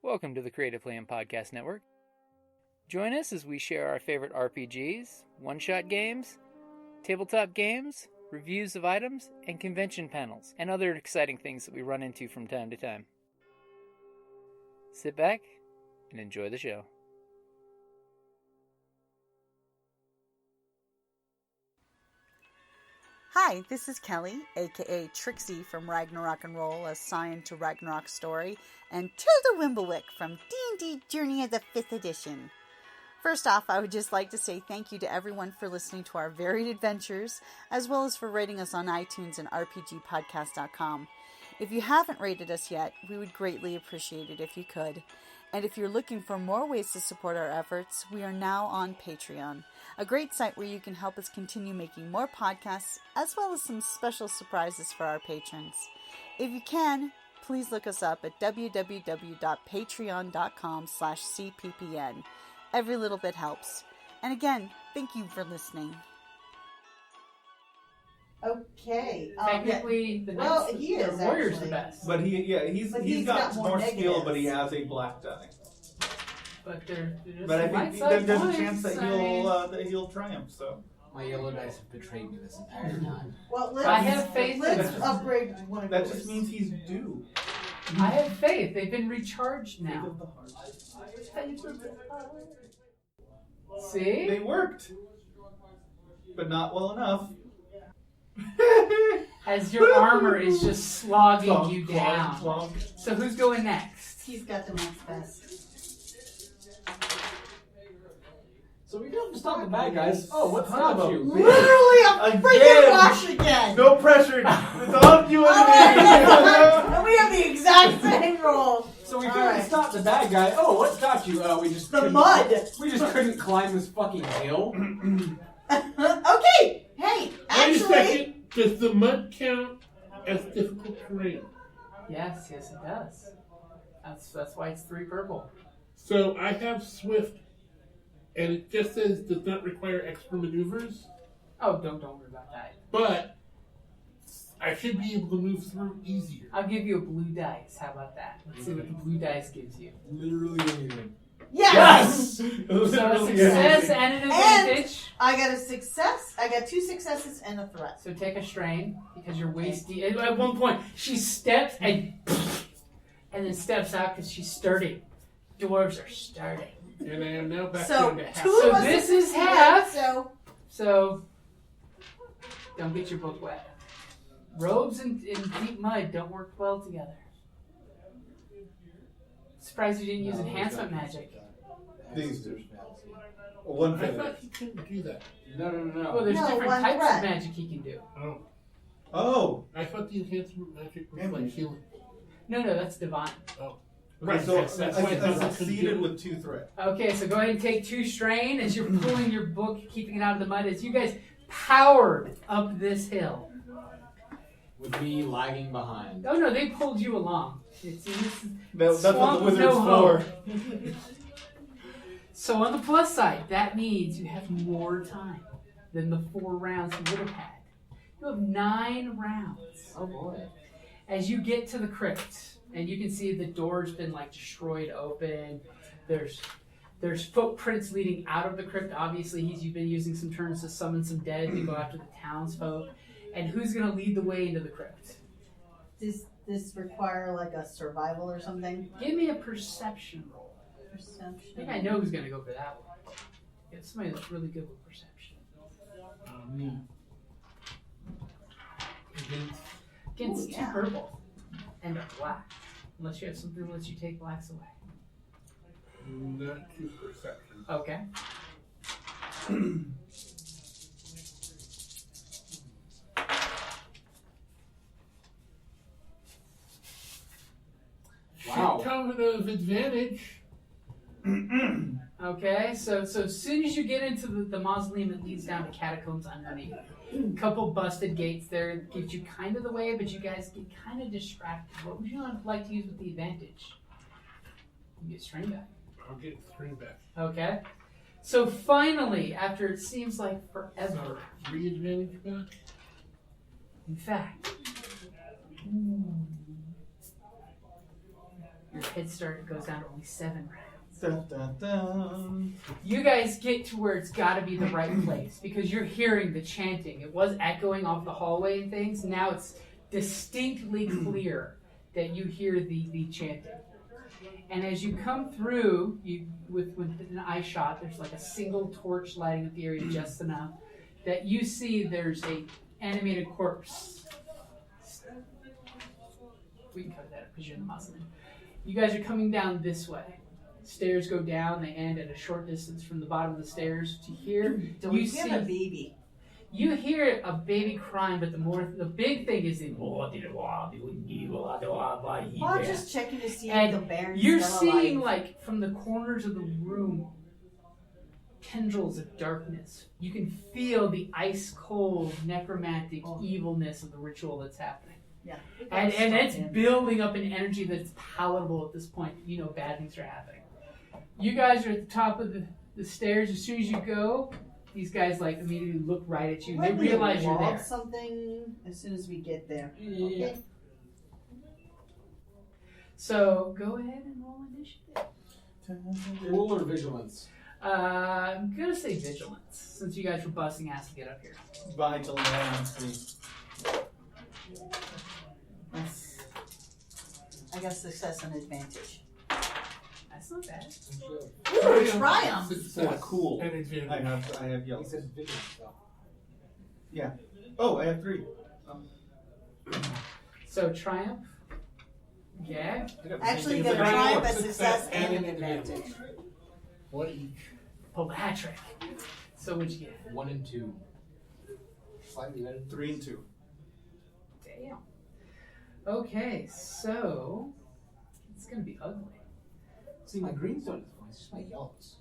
Welcome to the Creative Plan Podcast Network. Join us as we share our favorite RPGs, one-shot games, tabletop games, reviews of items, and convention panels, and other exciting things that we run into from time to time. Sit back and enjoy the show. Hi, this is Kelly, aka Trixie from Ragnarok and Roll, assigned to Ragnarok Story, and Tilda Wimblewick from D&D Journey of the 5th Edition. First off, I would just like to say thank you to everyone for listening to our varied adventures, as well as for rating us on iTunes and RPGpodcast.com. If you haven't rated us yet, we would greatly appreciate it if you could. And if you're looking for more ways to support our efforts, we are now on Patreon, a great site where you can help us continue making more podcasts, as well as some special surprises for our patrons. If you can, please look us up at www.patreon.com/cppn. Every little bit helps. And again, thank you for listening. Okay. Technically, the next, he is the warrior's actually the best. But he's got more skill, but he has a black die. But they're just But I think right-sized there's a points, chance that he'll triumph. So my yellow dice have betrayed me this entire time. Well, I have faith let's in upgrade one of that yours. just means he's due. I have faith. They've been recharged now. See? They worked, but not well enough. As your armor is just slogging Clonk, you clonk, down. clonk. So who's going next? He's got the next best. So we don't stop the bad guys. Oh, what's up, you? Literally a freaking Again. rush again! No pressure. It's on you and me. And we have the exact same roll. So we All couldn't right. stop the bad guy. Oh, what's got you? We just The couldn't- mud. We just couldn't climb this fucking hill. Okay, hey, Wait a actually, second. Does the mud count as difficult terrain? Yes, it does. That's why it's 3 purple. So I have Swift, and it just says does not require extra maneuvers, Oh, don't worry about that. but I should be able to move through easier. I'll give you a blue dice. How about that? Let's see what the blue dice gives you. Literally anything. yes! So a success and an advantage. I got a success, I got 2 successes and a threat. So take a strain because you're wasting. At one point, she steps and then steps out because she's sturdy. Dwarves are sturdy. And I am now back So, down to half. 2 So of us this have is succeeded, half. So, Don't get your book wet. Robes and deep mud don't work well together. Surprised you didn't use enhancement magic. These two. One I finish. thought he couldn't do that. No. Well, there's No, different one types threat. of magic he can do. Oh, Oh. I thought the enhancement magic was like healing. No, that's divine. Okay, so that's why I thought couldn't succeeded do it. with 2 threat. Okay, so go ahead and take 2 strain as you're pulling your book, keeping it out of the mud, as you guys powered up this hill. With me lagging behind. Oh no, they pulled you along. That's That's what Swamp the with wizard's no for. hope. So on the plus side, that means you have more time than the 4 rounds you would have had. You have 9 rounds. Oh boy. As you get to the crypt, and you can see the door's been like destroyed open. There's footprints leading out of the crypt. Obviously, you've been using some turns to summon some dead to go after the townsfolk. And who's going to lead the way into the crypt? does this require like a survival or something? Give me a perception roll. I Perception. think I know who's going to go for that one. Get somebody that's really good with perception. Against Ooh, 2 yeah. purple and a black. Unless you have something that lets you take blacks away. Not too perception. Okay. Wow. Should come with an advantage. Okay, so as soon as you get into the mausoleum, it leads down to catacombs underneath. A couple busted gates there gives you kind of the way, but you guys get kind of distracted. What would you like to use with the advantage? You get strain back. I'll get string back. Okay. So finally, after it seems like forever, 3 advantage back. in fact, Your head start goes down to only 7 rounds. Dun, dun, dun. You guys get to where it's got to be the right place because you're hearing the chanting. It was echoing off the hallway and things. Now it's distinctly clear that you hear the chanting. And as you come through, with an eye shot, there's like a single torch lighting up the area just enough that you see there's a animated corpse. We can cover that up because you're in the muslin. You guys are coming down this way. Stairs go down. They end at a short distance from the bottom of the stairs. To here, Don't you you see a baby? You hear a baby crying, but the big thing is the. Well, just checking to see if And the Baron's you're still seeing alive. like from the corners of the room tendrils of darkness. You can feel the ice cold necromantic evilness of the ritual that's happening. Yeah. And it's building up an energy that's palatable at this point. You know bad things are happening. You guys are at the top of the stairs. As soon as you go, these guys like immediately look right at you. They realize you're there. Something as soon as we get there. Okay. So go ahead and roll initiative. Cool or vigilance? I'm gonna say vigilance, since you guys were busting ass to get up here. Vigilance. I got success and advantage. That's not bad. Ooh, triumph! Oh, cool. And advantage. I have He yellow. said vigilance, though. Yeah. Oh, I have 3. So triumph. Yeah. Actually, you got a triumph, a success, and an advantage. One each. Pull the hat trick. So what'd you get? 1 and 2. Slightly better. 3 and 2. Damn. Okay, so it's gonna be ugly. See, my greens don't as fun. It's just my yellows.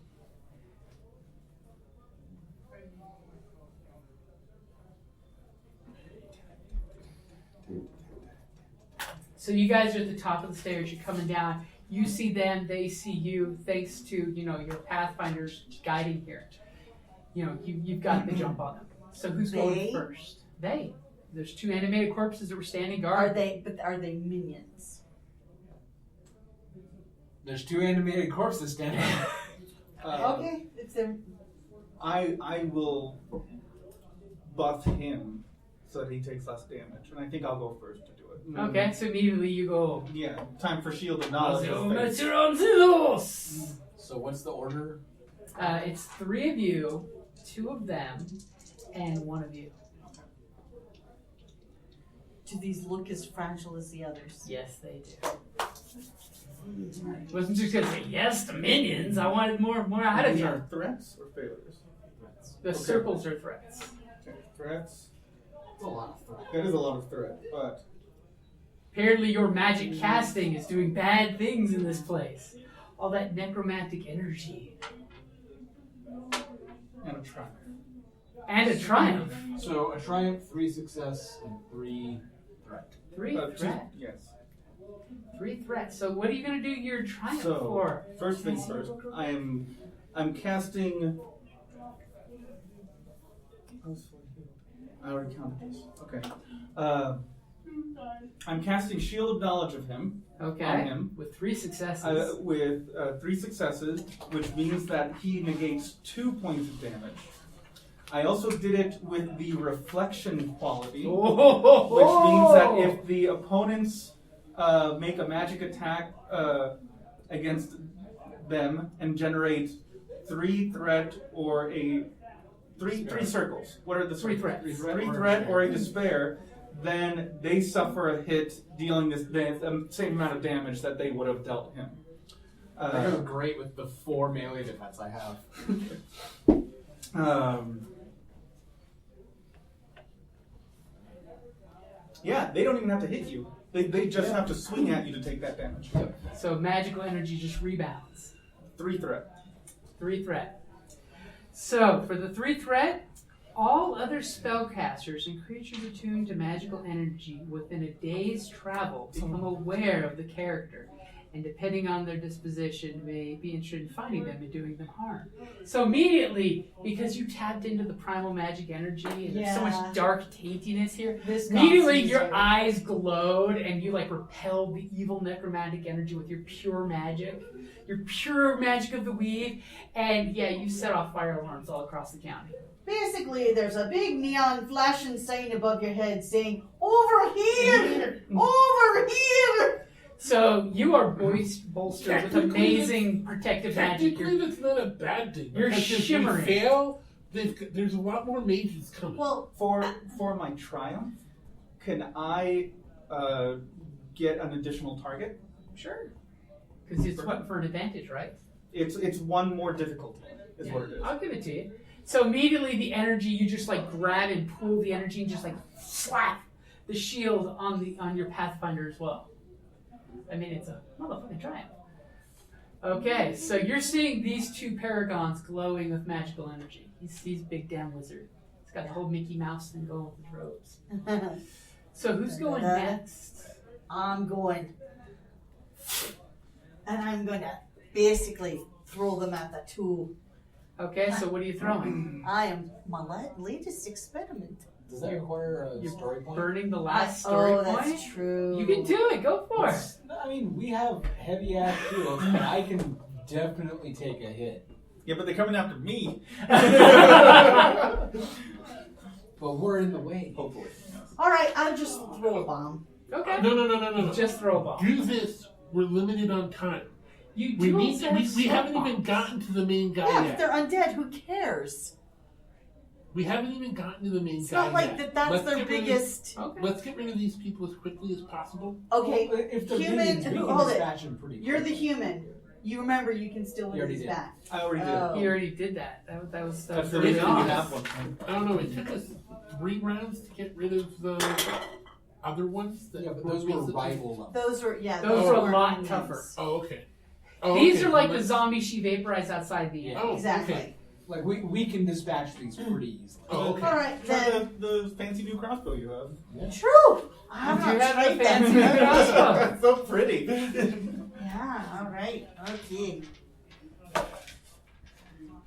So you guys are at the top of the stairs. You're coming down. You see them. They see you. Thanks to your pathfinders guiding here. You've got the jump on them. So who's going first? They. There's 2 animated corpses that were standing guard. Are they minions? There's 2 animated corpses standing. Okay, it's them. I will buff him so that he takes less damage, and I think I'll go first to do it. Okay, so immediately you go. Yeah, time for shield of knowledge. So what's the order? It's 3 of you, 2 of them, and 1 of you. Do these look as fragile as the others? Yes, they do. Wasn't just gonna say yes to minions. I wanted more out of These you. are threats or failures? The circles are threats. Okay, threats. That's a lot of fun. That is a lot of threat, but Apparently your magic casting is doing bad things in this place. All that necromantic energy. and a triumph. And a triumph. So a triumph, 3 success, and 3 threat. 3 Two- threat. yes. 3 threats. So what are you going to do your triumph So for? first things first, I'm casting. I already counted this. Okay. I'm casting Shield of Knowledge of him. Okay. On him. With 3 successes. With 3 successes, which means that he negates 2 points of damage. I also did it with the reflection quality, which means that if the opponents make a magic attack against them and generate 3 threat or a three circles. What are the 3 threats? 3 threat or a despair. Then they suffer a hit, dealing the same amount of damage that they would have dealt him. That goes great with the 4 melee defense I have. Yeah, they don't even have to hit you. They just have to swing at you to take that damage. So magical energy just rebounds. 3 threat. 3 threat. So for the 3 threat, all other spellcasters and creatures attuned to magical energy within a day's travel become aware of the character and depending on their disposition, may be interested in finding them and doing them harm. So immediately, because you tapped into the primal magic energy and there's so much dark taintiness here, immediately your eyes glowed and you like repelled the evil necromantic energy with your pure magic of the weave, and yeah, you set off fire alarms all across the county. Basically, there's a big neon flashing sign above your head saying, "Over here! Over here!" So you are bolstered with amazing protective magic. Technically, that's not a bad thing. You're because shimmering. If we fail, there's a lot more mages coming. Well, For my triumph, can I get an additional target? Sure. Because it's what for an advantage, right? It's one more difficulty, is what it is. I'll give it to you. So immediately the energy, you just like grab and pull the energy and just like slap the shield on your Pathfinder as well. I mean, it's a motherfucking triumph. Okay, so you're seeing these two paragons glowing with magical energy. He's big damn wizard. He's got the whole Mickey Mouse thing going with his robes. So who's going next? I'm going. And I'm going to basically throw them at the two. Okay, so what are you throwing? I am my latest experiment. Does that require a story point? Burning the last story point? That's true. You can do it. Go for it. I mean, we have heavy ass shields, and I can definitely take a hit. Yeah, but they're coming after me. But we're in the way. Hopefully. All right, I'll just throw a bomb. Okay. No. Just throw a ball. Do this. We're limited on time. You We do need. also have We haven't spell even bombs. gotten to the main guy Yeah, if yet. they're undead, who cares? We haven't even gotten to the main It's guy not like yet. that's Let's their get rid of- biggest. Okay. Let's get rid of these people as quickly as possible. Okay, Well, if they're human. minions, we can Hold it. dispatch them pretty You're the quick. human. You remember you can still You win already these did. back. I already did. Oh. He already did that. That was That's the really reason you honest. have one. I don't know. It took us 3 rounds to get rid of the other ones. Yeah, but those were rival levels. Those were Those were a weren't lot minions. tougher. Oh, okay. Oh, These okay. are like the Let's- zombies she vaporized outside the Yeah. Oh, Exactly. okay. Like, we can dispatch these pretty easily. Oh, okay. All right Try then. the fancy new crossbow you have. True. I'm You not have a tried fancy that. crossbow. It's so pretty. Yeah. All right. Okay.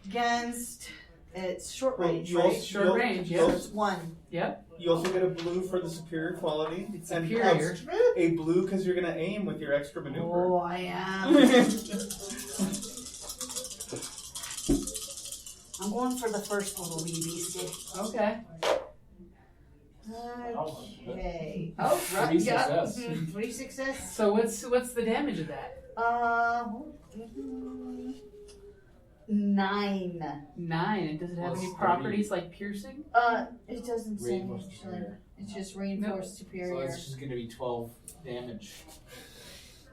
Against it's short Well, range, you right? also- Short you- range, you yeah. So also- it's 1. Yep. You also get a blue for the superior quality. It's and superior. a blue because you're going to aim with your extra maneuver. Oh, I am. I'm going for the first little wee beastie. Okay. Okay. Oh, Free success. 3 success. So what's the damage of that? 9. 9. And does it have Plus any 30. properties like piercing? It doesn't say Reinforced actually. superior. It's just reinforced So superior. it's just going to be 12 damage.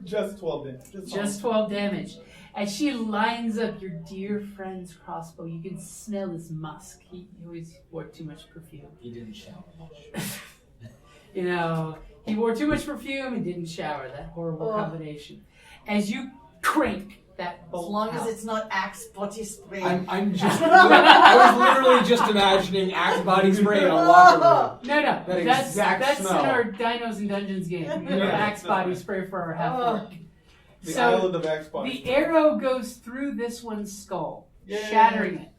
Just 12 damage. Just 12 damage. As she lines up your dear friend's crossbow, you can smell his musk. He always wore too much perfume. He didn't shower much. You know, he wore too much perfume and didn't shower. That horrible Oh. combination. As you crank that As bolt long out. as it's not Axe body spray. I'm just. I was literally just imagining Axe body spray in a locker room. No, That that's exact in smell. our Dinos and Dungeons game. Your Axe body spray for our half orc. The So island of Axe Body. the arrow goes through this one's skull, Yay. shattering it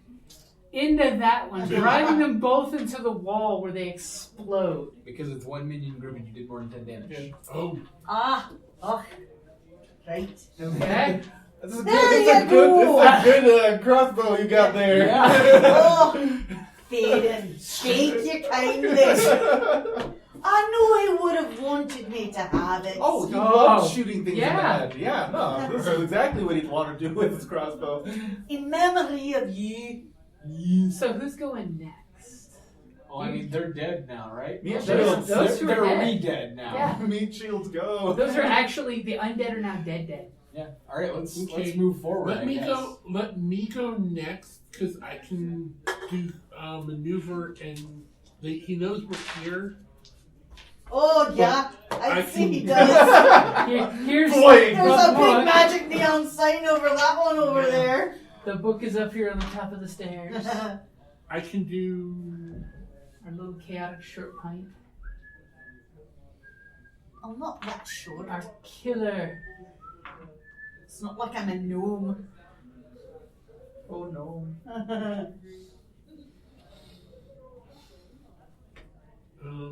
into that one, driving them both into the wall where they explode. Because it's 1 minion group and you did more than 10 damage. Oh, Right. Okay. This is There good. you go. This is a good crossbow you got there. Yeah. Oh, Faden, thank you kindly. I knew he would have wanted me to have it. Oh, he Oh, loves shooting things yeah. in the head. Yeah, no, this is exactly what he'd want to do with his crossbow. In memory of you. So who's going next? Well, I mean, they're dead now, right? Yeah, those- those they're who are dead. re-dead now. Yeah. Meat shields go. Those are actually the undead are now dead. Yeah. All right, let's Okay. move forward. let I me guess. go. Let me go next because I can do maneuver and he knows we're here. Oh, yeah. I I see he can- does. Here's Boy, There's a the big book. magic neon sign over that one over there. The book is up here on the top of the stairs. I can do. Our little chaotic short pint. I'm not that short. Our killer It's not like I'm a gnome. Oh no.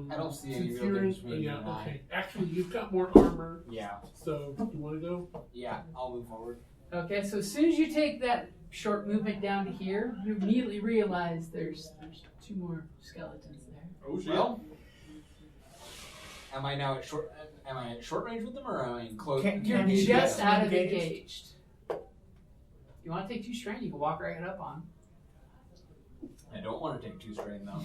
I don't see any Since real you're in, difference between you and I. okay. Actually, you've got more armor, Yeah. so you want to go? Yeah, I'll move forward. Okay, so as soon as you take that short movement down to here, you immediately realize there's 2 more skeletons there. Oh shit. Well, am I now at short? Am I at short range with them, or am I in close? You're Engaged. just out of Engaged. engaged. You want to take 2 strain, you can walk right up on. I don't want to take 2 strain though.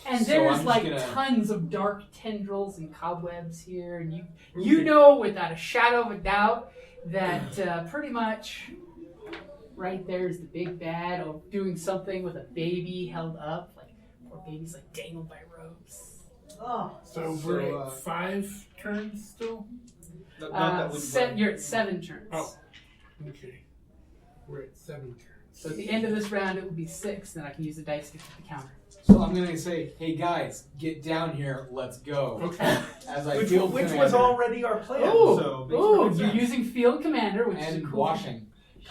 And So there's I'm just like gonna- tons of dark tendrils and cobwebs here, and you know without a shadow of a doubt that pretty much right there is the big bad of doing something with a baby held up, like poor baby's like dangled by ropes. Oh, So we're at 5 turns still? Not that You're at 7 turns. Oh. Okay. We're at 7 turns. So at the end of this round, it will be 6. Then I can use the dice to get the counter. So I'm gonna say, hey guys, get down here, let's go. Okay. As I which field was commander already our plan. Oh, so oh, makes you're perfect sense. using field commander, which is a and cool washing.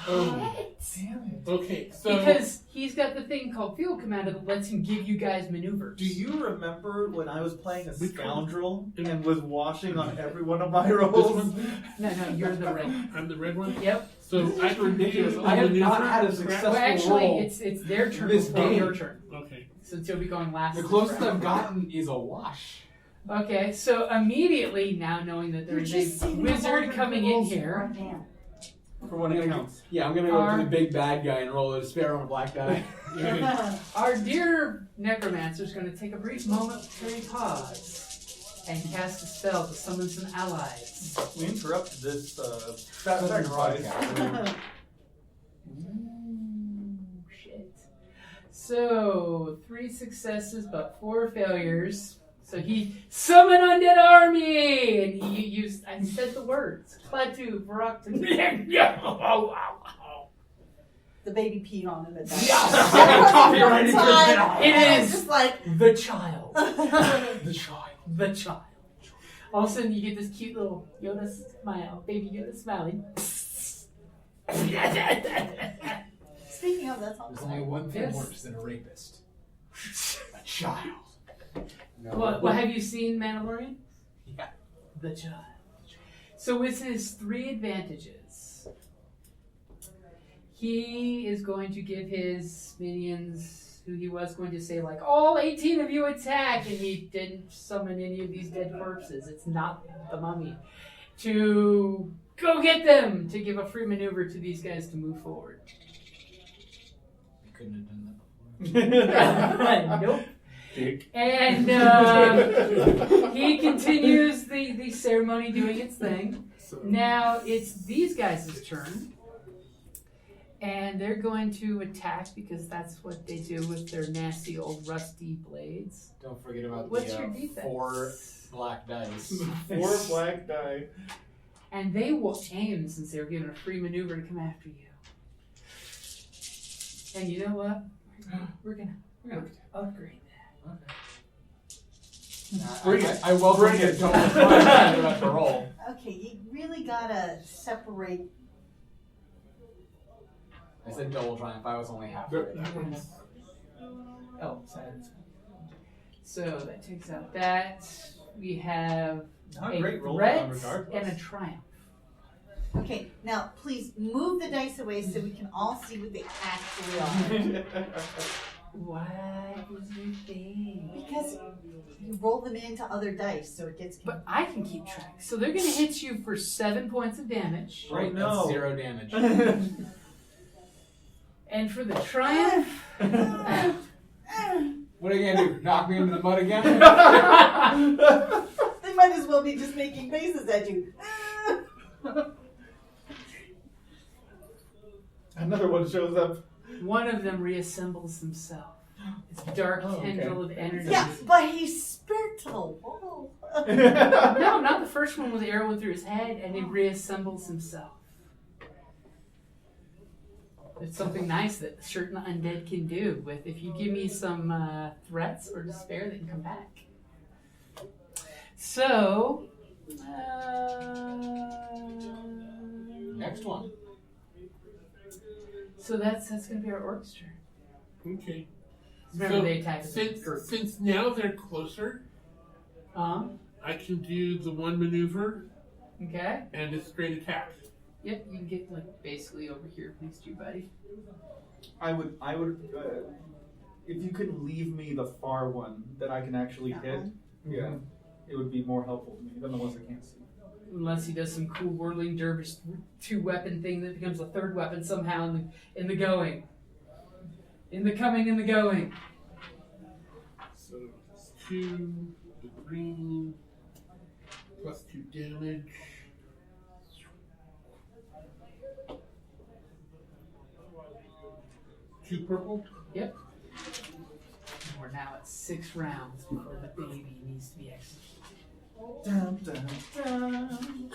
Oh, Damn it. okay, so because he's got the thing called field commander that lets him give you guys maneuvers. Do you remember when I was playing a Which one? scoundrel and was washing on every one of my this rolls? one's No, you're the red. I'm the red one. Yep. So I can ridiculous. do I have not maneuver, had a scrap- successful Well, actually, roll it's their turn this before game. your turn, Okay. since you'll be going last. The in this closest round. I've gotten is a wash. Okay, so immediately now knowing that you're there's just a seeing wizard the coming in rules here, right now. For what it counts. Yeah, I'm gonna go for the big bad guy and roll a spare on a black die. our dear necromancer is going to take a brief momentary pause and cast a spell to summon some allies. We interrupted this That's sacrifice. Ooh, shit. So 3 successes but 4 failures. So he summoned undead army, and he used. I said the words. Klatu, Barak, The baby peed on him at that. Copyright infringement. It is Just like the child. The child. The child. All of a sudden, you get this cute little Yoda smile, baby Yoda smiling. speaking of, that's all. There's only one thing Yes. worse than a rapist. A child. No. Well, have you seen Mandalorian? Yeah. The child. So with his 3 advantages, he is going to give his minions, who he was going to say, like, all 18 of you attack, and he didn't summon any of these dead corpses. It's not the mummy. To go get them, to give a free maneuver to these guys to move forward. You couldn't have done that before. Nope. And he continues the ceremony doing its thing. So Now it's these guys' turn. And they're going to attack because that's what they do with their nasty old rusty blades. Don't forget about What's the your defense? 4 black dice. 4 black die. And they will aim since they were given a free maneuver to come after you. And you know what? We're gonna upgrade that. Okay. I welcome your double try about the roll. Okay, you really gotta separate. I said double triumph. I was only half that, right. that one's Oh, sorry. So that takes out that. We have Not a great roll threat regardless. and a triumph. Okay, now please move the dice away so we can all see what they actually are. What is your thing? Because you roll them into other dice, so it gets. But I can keep track. So they're going to hit you for 7 points of damage. Oh, Right, no. that's 0 damage. And for the triumph, What are you gonna do? Knock me into the mud again? They might as well be just making faces at you. Another one shows up. one of them reassembles himself. It's dark tendril of energy. Yeah, but he's spared to the wall. No, not the first one where the arrow went through his head and he reassembles himself. It's something nice that certain undead can do with if you give me some threats or despair, they can come back. So, Next one. So that's going to be our orc's turn. Okay. Remember, So, they attack us in groups. since now they're closer, I can do the one maneuver Okay. and a straight attack. Yep, you can get like basically over here, please, do, buddy. I would. If you could leave me the far one that I can actually That hit, one? yeah, it would be more helpful to me than the ones I can't see. Unless he does some cool whirling dervish 2-weapon thing that becomes a 3rd weapon somehow in the going. In the coming, in the going. So it's 2, the green, plus 2 damage. Two purple. Yep. And we're now at 6 rounds before the baby needs to be executed. Dun, dun, dun.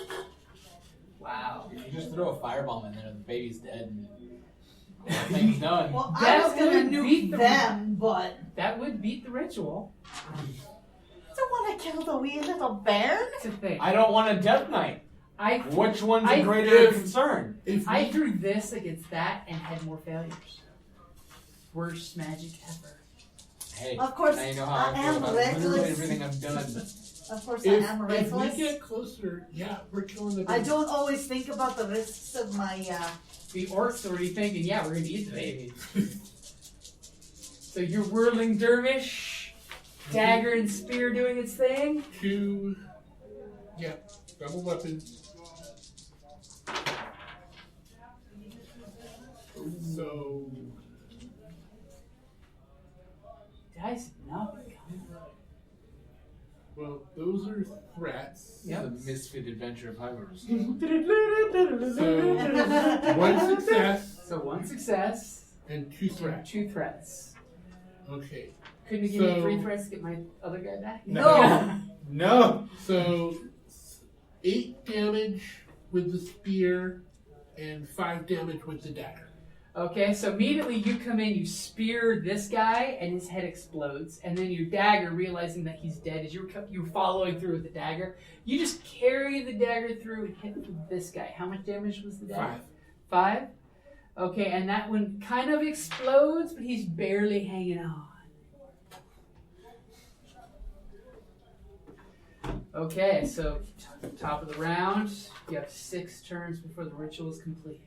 Wow. If you just throw a firebomb in there, the baby's dead and thing's done. Well, I That was gonna would beat nuke the- them, but That would beat the ritual. I don't want to kill the wee little bairn. That's a thing. I don't want a death knight. Which one's a I- greater if- concern? If I we- threw this against that and had more failures. Worst magic ever. Hey, Of course, now you know how I I feel am about literally reckless. everything I've done. Of course, I if, am if we reckless. get closer, yeah, we're killing the I baby. don't always think about the risks of my. The orc's already thinking, yeah, we're going to eat the baby. So you're whirling dervish, dagger and spear doing its thing. 2, yeah, double weapon. So, Dice have not been coming. well, those are threats. Yep. The misfit adventure of Hybers. So, 1 success So 1 success, and 2 threats. 2 threats. Okay. Couldn't you give me So- 3 threats to get my other guy back? No. No. So, 8 damage with the spear and 5 damage with the dagger. Okay, so immediately you come in, you spear this guy, and his head explodes. And then your dagger, realizing that he's dead, as you're following through with the dagger, you just carry the dagger through and hit this guy. How much damage was the dagger? 5. 5? Okay, and that one kind of explodes, but he's barely hanging on. Okay, so top of the round, you have 6 turns before the ritual is complete.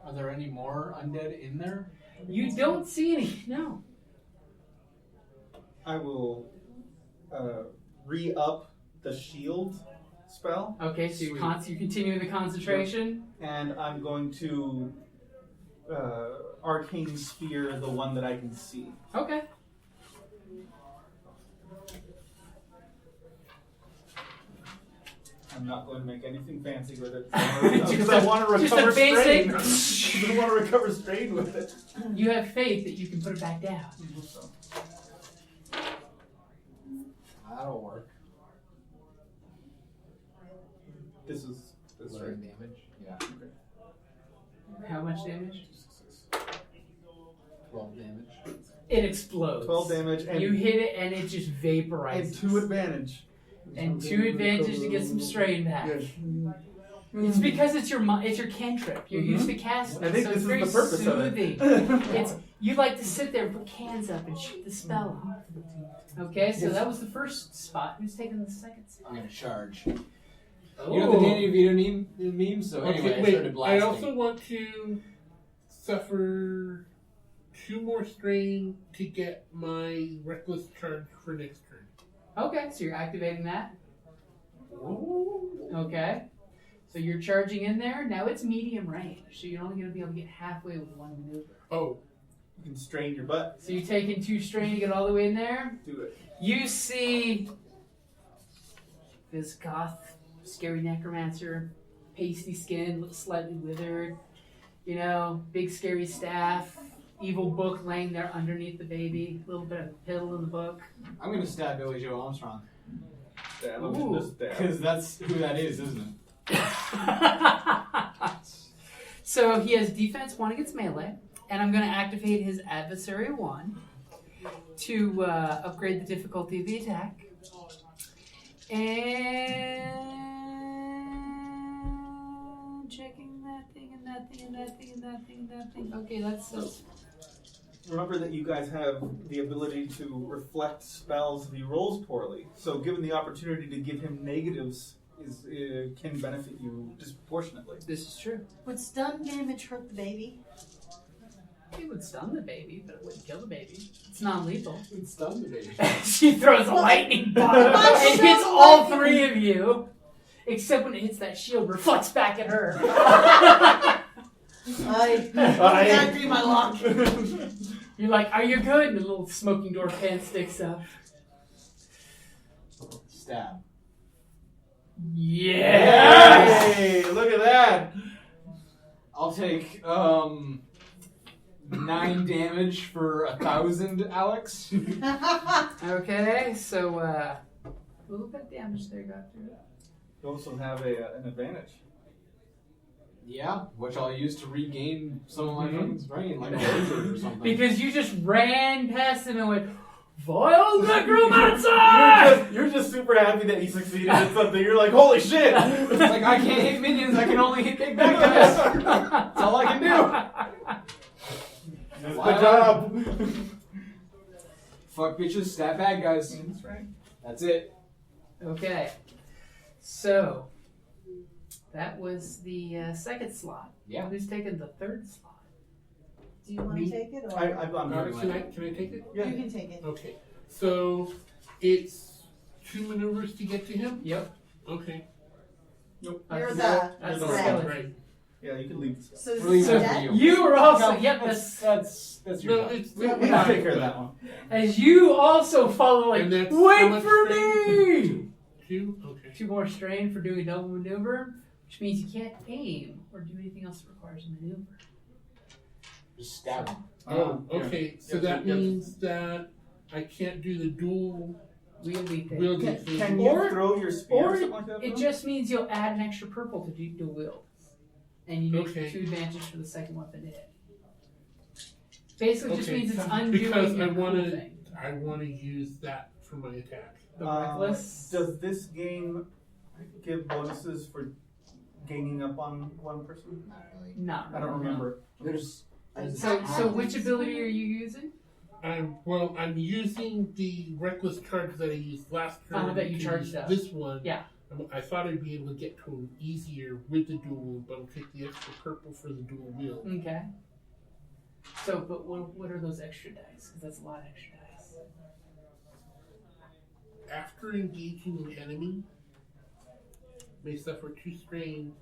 Are there any more undead in there? You don't see any, no. I will re-up the shield spell, Okay, so you're continuing the concentration. and I'm going to arcane sphere the one that I can see. Okay. I'm not going to make anything fancy with it because I want to Just a recover strain. basic- I want to recover strain with it. You have faith that you can put it back down. So, That'll work. this is Flurry right. damage. Yeah. How much damage? 12 damage. It explodes. 12 damage and, You hit it and it just and vaporizes. 2 advantage. And 2 advantage to get some strain back. Yes. It's because it's your cantrip. You're used to casting. I think so this it's is very the purpose soothing. of it. It's you like to sit there and put cans up and shoot the spell off. Okay, so that was the first spot. Who's taking the second spot? I'm gonna charge. Oh. You know the Danny DeVito meme? So anyway, Okay, I wait. started I blasting. also want to suffer 2 more strain to get my reckless charge for next turn. Okay, so you're activating that. Okay. So you're charging in there. Now it's medium range, so you're only going to be able to get halfway with 1 maneuver. Oh, You can strain your butt. So you're taking 2 strain to get all the way in there. Do it. You see this goth, scary necromancer, pasty skin, looks slightly withered. You know, big scary staff, evil book laying there underneath the baby. A little bit of piddle in the book. I'm gonna stab Billy Joe Armstrong. Stab him Ooh. in the stab. Because that's who that is, isn't it? So he has defense 1 against melee, and I'm going to activate his adversary 1 to upgrade the difficulty of the attack. And I'm checking that thing and that thing and that thing and that thing and that thing. Okay, that's Remember that you guys have the ability to reflect spells if he rolls poorly. So given the opportunity to give him negatives can benefit you disproportionately. This is true. Would stun damage hurt the baby? It would stun the baby, but it wouldn't kill the baby. It's non-lethal. It's done today. She throws a lightning bomb and hits all three of you. Except when it hits that shield, reflects back at her. I can't do my luck. You're like, are you good? And the little smoking door pan sticks up. Stab. Yes! Hey, look at that! I'll take 9 damage for 1,000, Alex. Okay, so a little bit of damage there got through. You also have an advantage. Yeah, which I'll use to regain some of my fucking brain, like a laser or something. Because you just ran past him and went, Vile Necromancer! You're just super happy that you succeeded at something. You're like, holy shit! It's like, I can't hit minions, I can only hit big bad guys. That's all I can do. Good job! Fuck bitches, stab bad guys. That's right. That's it. Okay, so that was the second slot. Yeah. Who's taking the third slot? Do you want to take it? Or? I'm Can very I take it? Yeah. You can take it. Okay. So it's 2 maneuvers to get to him? Yep. Okay. Nope. You're That's the the red. skeleton. Right. Yeah, you can leave. So is Really this good dead? for you. You were also, No, yep, that's your No, job. it's We can take care of that one. as you also follow, like, And that's how wait much for strain? me! 2? Okay. 2 more strain for doing a double maneuver, which means you can't aim or do anything else that requires a maneuver. Just stab him. Oh, Yeah. okay. So Yep, that yep. means that I can't do the dual Wielding thing. wielding Can thing. you Or- throw your spear or or something like that? It though? just means you'll add an extra purple to do wield. And you need Okay. 2 advantage for the second weapon to hit. Basically, just Okay, means it's undoing because your I cool wanna- thing. I want to use that for my attack. The reckless. Does this game give bonuses for ganging up on one person? Not really. No. I don't remember. There's So which ability are you using? I'm using the reckless charge that I used last turn. That you to charged use up. This one. Yeah. I thought I'd be able to get to him easier with the dual wield, but I'll take the extra purple for the dual wield. Okay. So, but what are those extra dice? Because that's a lot of extra dice. After engaging an enemy, may suffer 2 strain.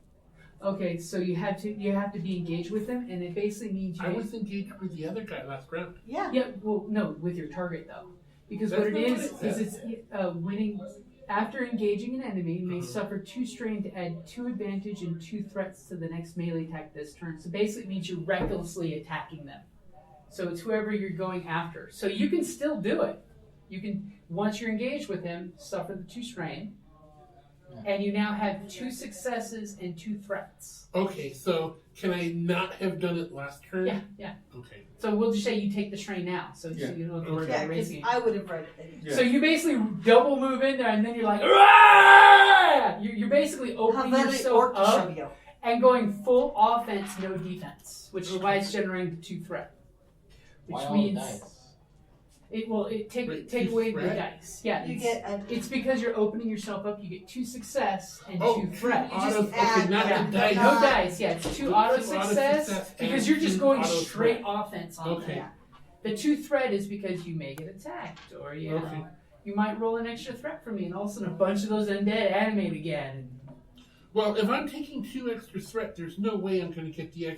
Okay, so you have to be engaged with them, and it basically means you. I was engaged with the other guy last round. Yeah. Yeah, well, no, with your target though, because That's what it not is what it it's winning. After engaging an enemy, may Uh-huh. suffer 2 strain to add 2 advantage and 2 threats to the next melee attack this turn. So basically, it means you're recklessly attacking them. So it's whoever you're going after. So you can still do it. You can, once you're engaged with him, suffer the 2 strain, and you now have 2 successes and 2 threats. Okay, so can I not have done it last turn? Yeah. Okay. So we'll just say you take the strain now, so Yeah. you don't have to worry Yeah, about because erasing it. I would have read it anyway. Yeah. So you basically double move in there, and then you're like, "Rah!" You're basically opening yourself up and going full offense, no defense, which is why it's generating the 2 threat. Which Why all means the dice? take Wait, take 2 away the threat? dice. Yeah, You it's, get a it's because you're opening yourself up. You get 2 success and 2 Oh, threat. You just okay, add not Yeah, the dice. no dice. Yeah, it's 2 auto Two success and because you're just 2 going auto straight threat. offense on Okay. that. The 2 threat is because you may get attacked, or you know, Okay. you might roll an extra threat for me, and all of a sudden a bunch of those undead animate again. Well, if I'm taking 2 extra threat, there's no way I'm going to get the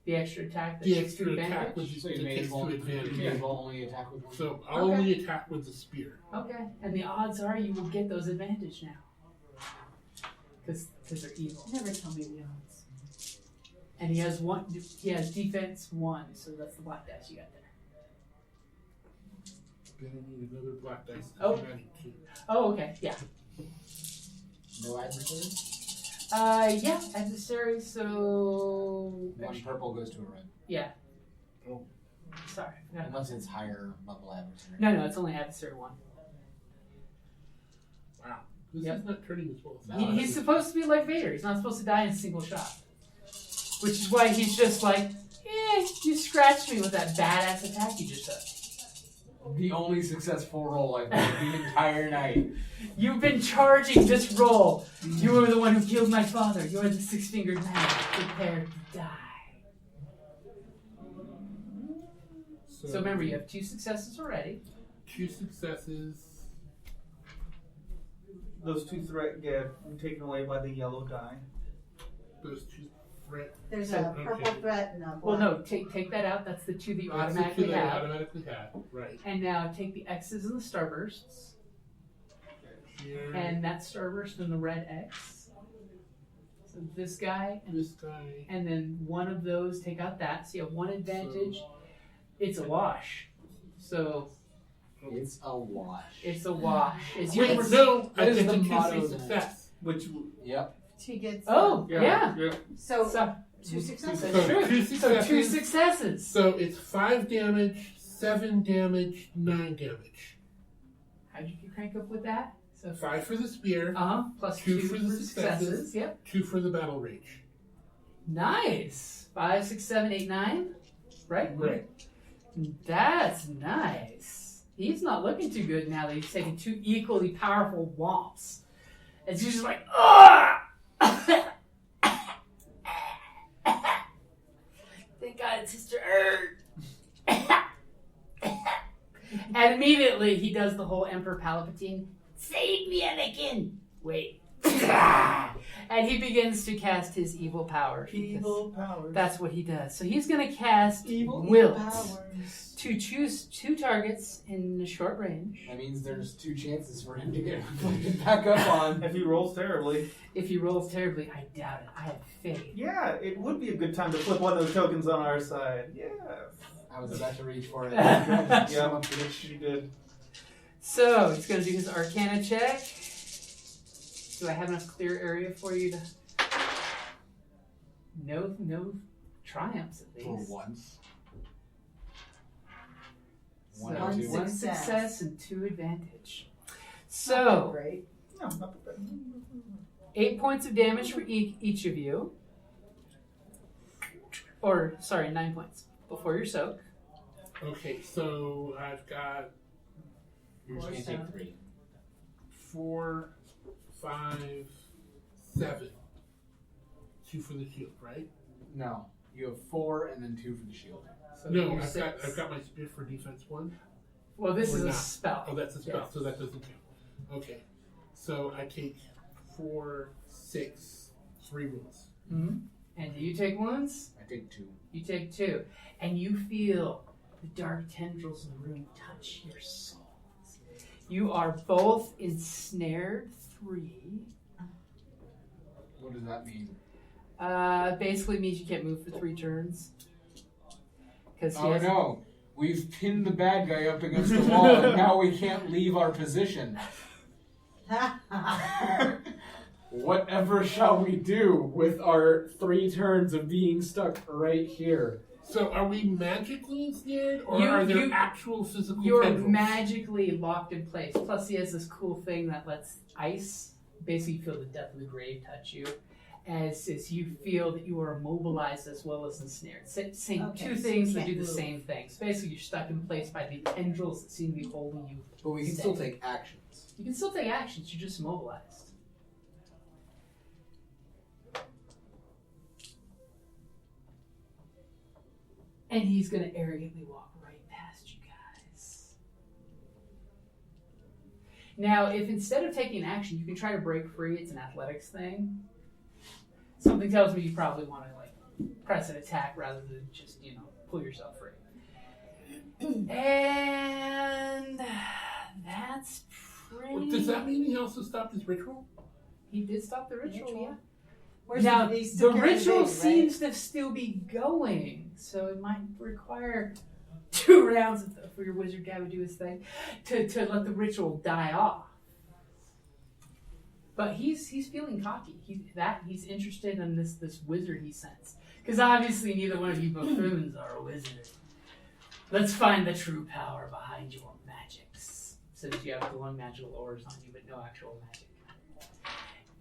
The extra attack. That the takes extra 2 attack advantage. with So you that may takes as well, 2 you may advantage. as well only attack with one. So I'll Okay. only attack with the spear. Okay, and the odds are you will get those advantage now. Because they're evil. never tell me the odds. And he has defense 1, so that's the black dice you got there. Then I need another black dice. Oh. I'm adding 2. Oh, okay, yeah. No adversary? Yeah, adversary, so... One purple goes to a red. Yeah. Oh. Sorry. No, Unless it's higher level adversary. no, it's only adversary 1. Wow. This Yep. is not turning as well. He's supposed to be like Vader. He's not supposed to die in a single shot. Which is why he's just like, you scratched me with that badass attack you just took. The only successful roll I've made the entire night. You've been charging this roll. You were the one who killed my father. You're the six-fingered man. Prepare to die. So remember, you have 2 successes already. 2 successes. Those 2 threat get taken away by the yellow die. Those 2 threat. There's So- a purple threat and a black. Well, no, take that out. That's the 2 that you That's the automatically 2 that I have. automatically have. Right. And now take the X's and the starbursts. Here. And that starburst and the red X. So this guy and This guy. and then one of those, take out that. So you have 1 advantage. It's a wash. So It's a wash. it's a wash. It's Wait, your no! I That is get the a motto 2 then. success. Which, Yep. She gets. Oh, yeah. So, So 2 successes. that's So true. 2 So successes. 2 successes. So it's 5 damage, 7 damage, 9 damage. How'd you crank up with that? So 5 for the spear, plus 2 2 for for the successes. Yep. 2 for the battle rage. Nice. 5, 6, 7, 8, 9. Right? Right. That's nice. He's not looking too good now that he's taking 2 equally powerful whomps. It's just like, ugh! Thank God it's Sister Erd. And immediately he does the whole Emperor Palpatine, save me, Anakin! Wait. And he begins to cast his evil powers. evil powers. That's what he does. So he's going to cast evil Wilt powers. to choose 2 targets in a short range. That means there's 2 chances for him to get reflected back up on. If he rolls terribly. If he rolls terribly, I doubt it. I have faith. Yeah, it would be a good time to flip one of those tokens on our side. Yeah. I was about to reach for it. Yeah, Yeah. she did. So he's going to do his Arcana check. Do I have enough clear area for you to? No triumphs at For least. once. So, One and two. 1 success. success and 2 advantage. Not So great. No, not bad. 8 points of damage for each of you. Or, sorry, 9 points before your soak. Okay, so I've got You're just going to take 3. 4, 5, 7. 2 for the shield, right? No. You have 4 and then 2 for the shield. So No, you're I've got my spear for defense 1. Well, this Or is a not. spell. Oh, that's a spell, Yes. so that doesn't count. Okay, so I take 4, 6, 3 wounds. Mm-hmm. And do you take wounds? I take 2. You take 2. And you feel the dark tendrils in the room touch your souls. You are both ensnared 3. What does that mean? Basically means you can't move for 3 turns. Because Oh no. We've pinned the bad guy up against the wall and now we can't leave our position. Whatever shall we do with our 3 turns of being stuck right here? So are we magically ensnared, or You- are there you- actual physical you're tendrils? magically locked in place. Plus, he has this cool thing that lets ice, basically, feel the depth of the grave touch you, as you feel that you are immobilized as well as ensnared. Same Okay, 2 so things you that can't do the move. same thing. So basically, you're stuck in place by the tendrils that seem to be holding you. But we can Stay. still take actions. You can still take actions. You're just immobilized. And he's going to arrogantly walk right past you guys. Now, if instead of taking action, you can try to break free, it's an athletics thing. Something tells me you probably want to press an attack rather than just, pull yourself free. And that's pretty... Does that mean he also stopped his ritual? He did stop the ritual, Ritual? yeah. Where's Now, he's the still carrying ritual baby, right? seems to still be going, so it might require 2 rounds for your wizard guy to do his thing to let the ritual die off. But he's feeling cocky. He's interested in this wizard he sends, because obviously neither one of you buffoons are a wizard. Let's find the true power behind your magics. So that you have glowing magical ores on you, but no actual magic.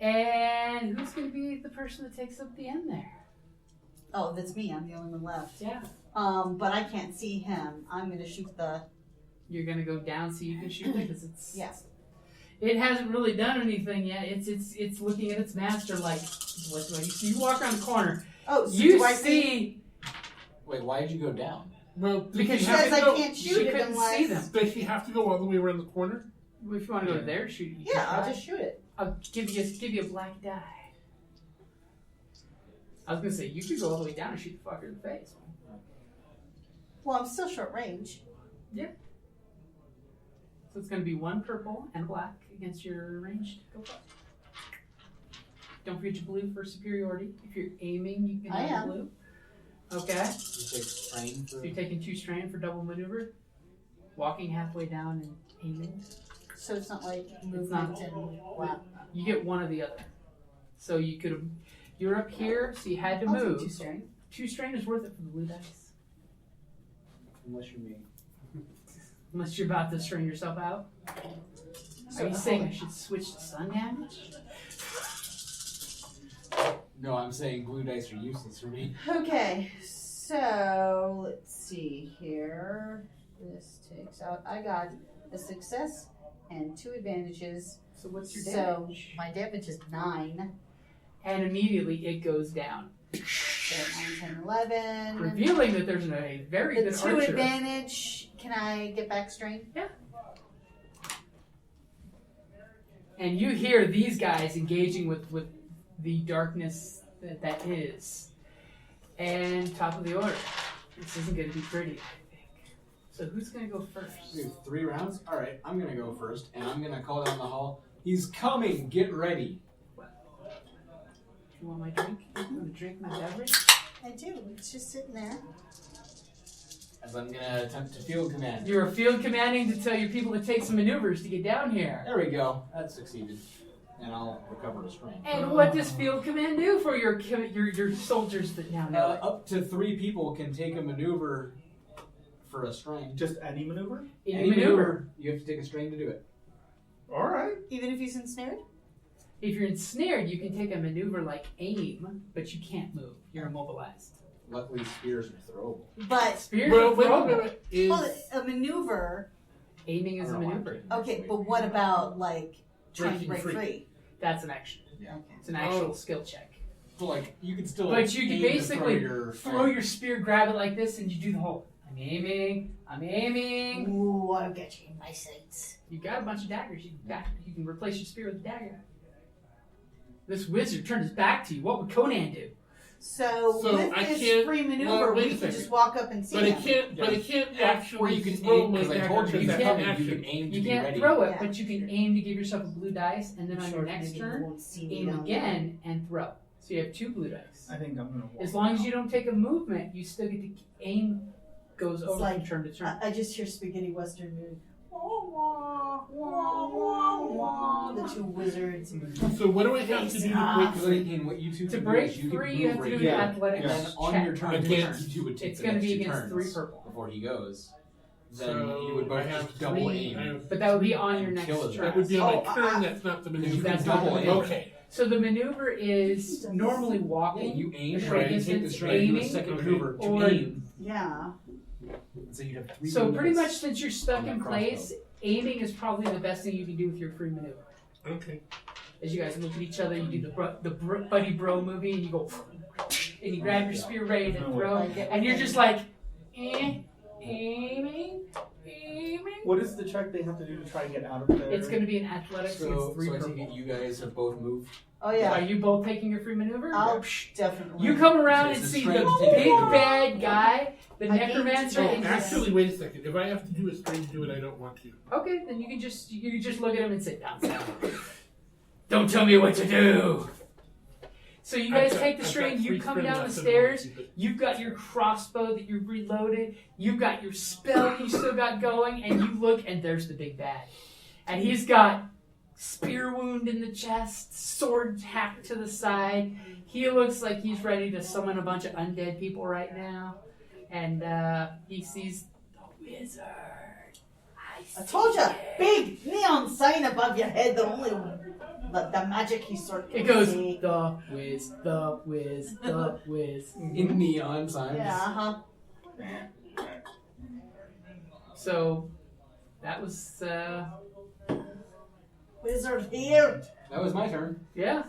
And who's going to be the person that takes up the end there? Oh, that's me. I'm the only one left. Yeah. But I can't see him. I'm going to shoot the... You're going to go down so you can shoot it because it's... Yeah. It hasn't really done anything yet. It's looking at its master like, what do I see? You walk around the corner. Oh, so You do I see... Wait, why did you go down? Well, Because she she have Because to I go, can't she shoot it couldn't unless... see them. does she have to go all the way around the corner? If you want to go there, shoot. You Yeah, can I'll try. just shoot it. I'll give you a black die. I was gonna say you could go all the way down and shoot the fucker in the face. Well, I'm still short range. Yeah. So it's gonna be 1 purple and a black against your ranged. Go for it. Don't forget your blue for superiority. If you're aiming, you can I have am. blue. Okay. You take strain So for... you're taking 2 strain for double maneuver. Walking halfway down and aiming. So it's not like It's movement not. and... Wow. You get one or the other. So you could have. You're up here, so you had to I'll move. take 2 strain. 2 strain is worth it for the blue dice. Unless you're me. Unless you're about to strain yourself out. Are you saying I should switch to sun damage? No, I'm saying blue dice are useless for me. Okay, so let's see here. This takes out... I got a success and 2 advantages. So what's your So damage? my damage is 9. And immediately it goes down. So 9, 10, 11. Revealing that there's a very The good 2 archer. advantage. Can I get back strain? And you hear these guys engaging with the darkness that is. And top of the order. This isn't going to be pretty, I think. So who's going to go first? Dude, 3 rounds? Alright, I'm gonna go first, and I'm gonna call down the hall. He's coming! Get ready! You want my drink? You want to drink my beverage? I do. It's just sitting there. As I'm gonna attempt to field command. You're field commanding to tell your people to take some maneuvers to get down here. There we go. That succeeded. And I'll recover a strain. And what does field command do for your soldiers that now know it? Up to 3 people can take a maneuver for a strain. Just any maneuver? Any maneuver. You have to take a strain to do it. All right. Even if he's ensnared? If you're ensnared, you can take a maneuver like aim, but you can't move. You're immobilized. Luckily, spears are throwable. But Spears Well, are wait a throwable. minute. Is, well, a maneuver. Aiming is a I don't know why maneuver. I'm Okay, but what about like trying to Breaking break free. free? That's an action. Okay. It's an actual skill check. So, like, you can still. But you can aim to basically throw your spear, grab it like this, and you do the whole I'm aiming. Ooh, I'll get you in my sights. You got a bunch of daggers. You can replace your spear with a dagger. This wizard turned his back to you. What would Conan do? So So with I this can't- free maneuver, well, wait a we can second. just walk up and see but it him. can't. But it can't actually. Or you can throw aim, my because I dagger told you because that that's an you action. can aim to You be can't ready. throw it, Yeah. but you can aim to give yourself a blue dice, and then on your Sure, next maybe turn, you won't see me aim down again and throw. So you have 2 blue dice. I think I'm gonna. Walk. As long as you don't take a movement, you still get to aim. Goes It's over like- from turn to turn. I just hear spaghetti western music. Wah, wah, wah, wah. The 2 wizards. So what do I have to do to break Because free? in what you two To can break do is you free, can you move have to do right an Yeah. athletics And on check. your turn, Against- you two would take It's the going to next be 2 against turns 3 purple. before he goes. Then So you would I both have just double 3, aim. I have But that would be on your And next kill his turn. That would be on Oh, my turn. That's not the maneuver. That's double not the aim. maneuver. Okay. So the maneuver is normally Yeah, walking. you aim, a right, short you take the distance, strain, do a aiming, second Okay. maneuver to or- aim. Yeah. So you'd have 3 So pretty maneuvers. much since you're stuck on in that place, aiming is probably the best thing you can do with your free maneuver. Okay. As you guys look at each other, you do the buddy bro movie, and you go, and you grab your spear ready to throw, and you're just like, aiming. What is the check they have to do to try and get out of there? It's going to be an athletics So, against 3 so I take purple. it you guys have both moved. Oh Are yeah. you both taking your free maneuver? I'll definitely. You come around So and it's see a the strength to take big it. bad guy, the I necromancer. need to Oh, and actually, wait a second. If I have to do a strain to do it, I don't want to. okay, then you can just look at him and say, "Down, don't tell me what to do." So you guys take the strain. You come down the stairs. You've got your crossbow that you've reloaded. You've got your spell you still got going, and you look, and there's the big bad, and he's got spear wound in the chest, sword hacked to the side. He looks like he's ready to summon a bunch of undead people right now, and he sees the wizard. I told you, big neon sign above your head. The only the magic he sort of It goes the whiz, the whiz, the whiz. In neon signs. Yeah, So that was Wizard here. That was my turn. yeah.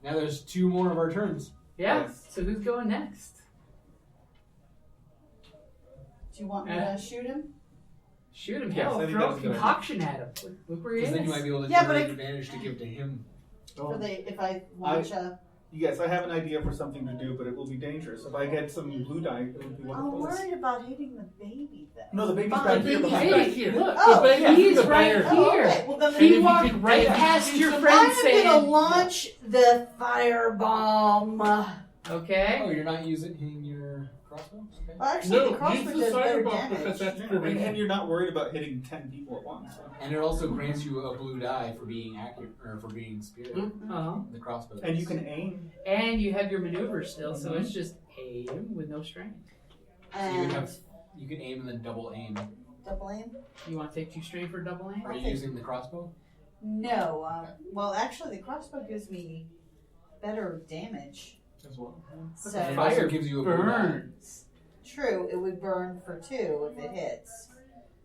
Now there's 2 more of our turns. Yeah. Yes. So who's going next? Do you want me to shoot him? Shoot him. Yes, I Hell, think throw that's a a good concoction at him. Look where he Because is. then you might be able to Yeah, but generate I- advantage to give to him. If I launch a... Yes, I have an idea for something to do, but it will be dangerous. If I get some blue dye, it will be I'm wonderful. worried about hitting the baby then. No, the baby's Fine. back here. Baby's behind back us. here. Look, Oh, The baby's he's in the right fire. Oh, here. okay. Well, then And if you you walk could right right past your I'm friend saying, gonna launch the firebomb. okay. Oh, you're not hitting your crossbow? Okay. Well, actually, No, the use crossbow the does better firebomb because damage. that's And prevention. you're not worried about hitting 10 people at once. So. And it also grants you a blue die for being accurate or for being spirit. Uh-huh. The crossbow. And you can aim. And you have your maneuver still, so it's just aim with no strain. So you And can aim and then double aim. double aim? You want to take 2 strain for double aim? Are you using the crossbow? No. Well, actually, the crossbow gives me better damage. As well. So, And it Fire also gives you a blue die. burns. true, it would burn for 2 if it hits.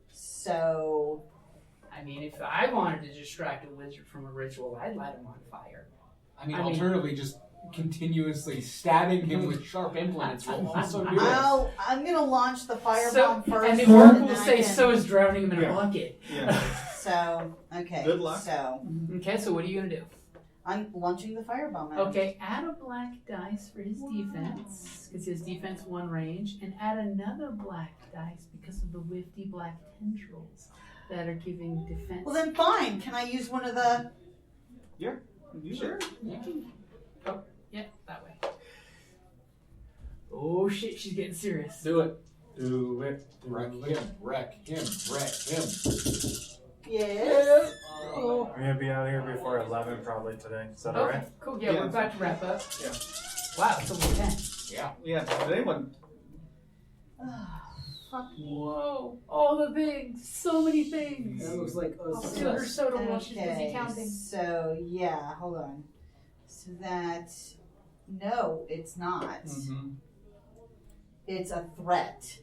So, I mean, if I wanted to distract a wizard from a ritual, I'd light him on fire. I mean, I mean- alternatively, just continuously stabbing him with sharp implements will also do it. I'm gonna launch the firebomb first. and the oracle will then I say, can- so is drowning him in a Yeah. bucket. Yeah. So, okay. Good luck. So, Okay, so what are you going to do? I'm launching the firebomb at him. Okay, add a black dice for his defense, because his defense 1 range, and add another black dice because of the wifty black tendrils that are giving defense. Well, then fine. Can I use one of the... You Sure. You can. Oh, yeah, that way. Oh shit, she's getting serious. Do it. Do it. Wreck him. Wreck him. Wreck him. Yes. Oh. We're gonna be out here before 11 probably today. Is that Okay, alright? cool. Yeah, Yeah. we're about to wrap up. Yeah. Wow, it's only 10. Yeah. Yeah, today one. Fuck me. Whoa, all the things, so many things. That looks like I'll steal her soda while she's busy Okay, counting. so yeah, hold on. So that... No, it's not. Mm-hmm. It's a threat.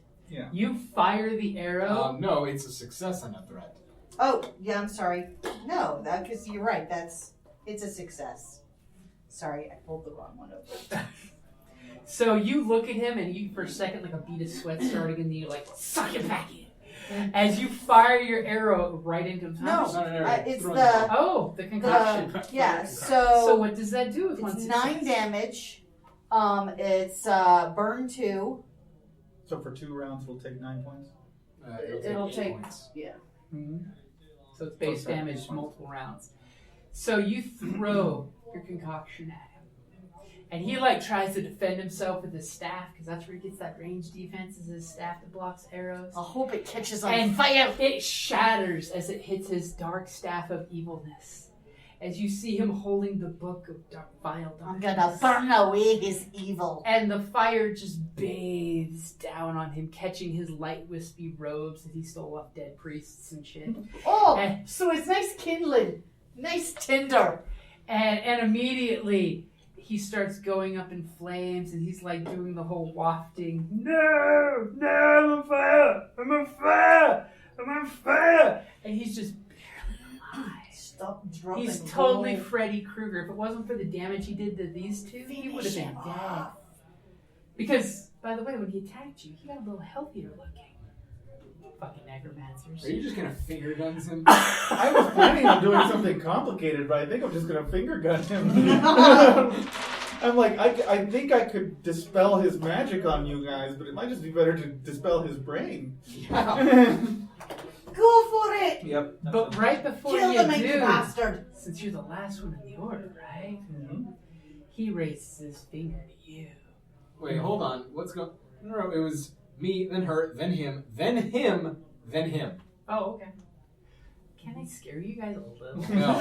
You fire the arrow. No, it's a success and a threat. Oh, yeah, I'm sorry. No, because you're right. It's a success. Sorry, I pulled the wrong one over. So you look at him, and you, for a second, like a bead of sweat starting, and you like suck it back in. As you fire your arrow right into him. No, It's not an arrow. it's Throw the... Oh, the concoction. Yeah, So so what does that do with one it's success? 9 damage. It's burn 2. So for 2 rounds, we'll take 9 points. It'll 8 take... points. Yeah. Mhm. So it's base Okay. damage multiple rounds. So you throw your concoction at him. And he like tries to defend himself with his staff, because that's where he gets that range defense, is his staff that blocks arrows. I hope it catches on And fire. it shatters as it hits his dark staff of evilness. As you see him holding the book of vile I'm darkness. gonna burn away his evil. And the fire just bathes down on him, catching his light wispy robes that he stole off dead priests and shit. Oh, And- so it's nice kindling. Nice tinder. And immediately he starts going up in flames, and he's like doing the whole wafting. No, I'm on fire! I'm on fire! I'm on fire! And he's just barely alive. Stop dropping. He's totally Freddy Krueger. If it wasn't for the damage he did to these two, he would have been dead. Because, by the way, when he attacked you, he got a little healthier looking. Fucking necromancers. Are you just gonna finger guns him? I was planning on doing something complicated, but I think I'm just gonna finger gun him. I'm like, I think I could dispel his magic on you guys, but it might just be better to dispel his brain. Yeah. Go for it. Yep. But right before Kill you the manky do, bastard. since you're the last one in the order, right? Mhm. He raises his finger to you. Wait, hold on. What's going? No, it was me, then her, then him, then him, then him. Oh, okay. Can I scare you guys a little? No.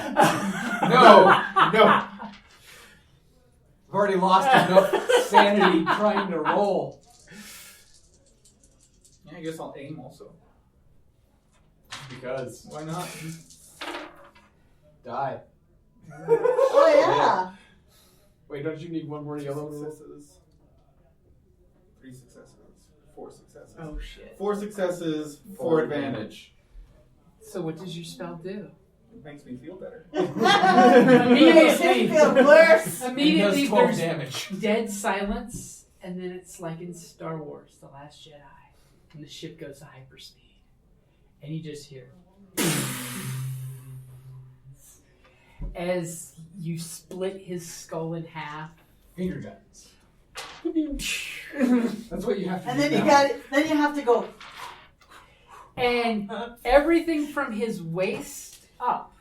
No. I've already lost enough sanity trying to roll. Yeah, I guess I'll aim also. Because Why not? die. Oh yeah. Wait, don't you need one more yellow? Successes. 3 successes. 4 successes. Oh shit. 4 successes, 4 advantage. So what does your spell do? It makes me feel better. Makes him feel worse. Immediately It does 12 there's damage. dead silence, and then it's like in Star Wars, The Last Jedi, when the ship goes to hyperspeed, and you just hear as you split his skull in half. Finger guns. That's what you have to And do then you now. got it. Then you have to go. And everything from his waist up